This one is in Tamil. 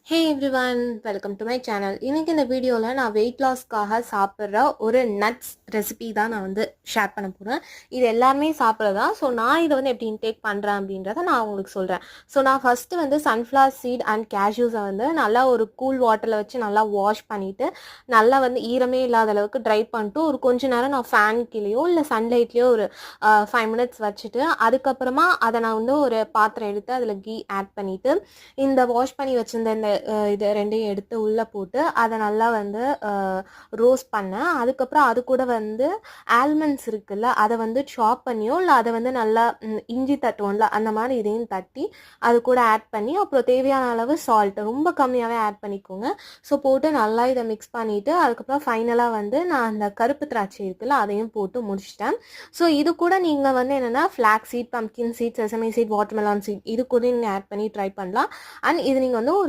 Hey everyone, welcome to my channel. இன்னைக்கு இந்த வீடியோவில் நான் வெயிட் லாஸ்க்காக சாப்பிட்ற ஒரு நட்ஸ் ரெசிபி தான் நான் வந்து ஷேர் பண்ண போகிறேன். இது எல்லாருமே சாப்பிட்றதா. ஸோ நான் இதை வந்து எப்படி இன்டேக் பண்ணுறேன் அப்படின்றத நான் உங்களுக்கு சொல்கிறேன். ஸோ நான் ஃபஸ்ட்டு வந்து சன்ஃப்ளவர் சீட் அண்ட் கேஷ்யூஸை வந்து நல்லா ஒரு கூல் வாட்டரில் வச்சு நல்லா வாஷ் பண்ணிவிட்டு நல்லா வந்து ஈரமே இல்லாத அளவுக்கு ட்ரை பண்ணிட்டு ஒரு கொஞ்ச நேரம் நான் ஃபேன் கீழேயோ இல்லை சன்லைட்லேயோ ஒரு 5 மினிட்ஸ் வச்சுட்டு அதுக்கப்புறமா அதை நான் வந்து ஒரு பாத்திரம் எடுத்து அதில் கீ ஆட் பண்ணிவிட்டு இந்த வாஷ் பண்ணி வச்சிருந்த இந்த இது ரெண்டையும் எடுத்து உள்ளே போட்டு அதை நல்லா வந்து ரோஸ்ட் பண்ணேன். அதுக்கப்புறம் அது கூட வந்து ஆல்மண்ட்ஸ் இருக்குல்ல, அதை வந்து சாப் பண்ணியோ இல்லை அதை வந்து நல்லா இஞ்சி தட்டுவோம்ல அந்த மாதிரி இதையும் தட்டி அது கூட ஆட் பண்ணி அப்புறம் தேவையான அளவு சால்ட் ரொம்ப கம்மியாகவே ஆட் பண்ணிக்கோங்க. ஸோ போட்டு நல்லா இதை மிக்ஸ் பண்ணிவிட்டு அதுக்கப்புறம் ஃபைனலாக வந்து நான் அந்த கருப்பு திராட்சை இருக்குல்ல அதையும் போட்டு முடிச்சிட்டேன். ஸோ இது கூட நீங்கள் வந்து என்னென்னா flax seed, pumpkin seed, sesame seed, watermelon seed இது கூட நீங்கள் ஆட் பண்ணி ட்ரை பண்ணலாம். அண்ட் இது நீங்கள் வந்து ஒரு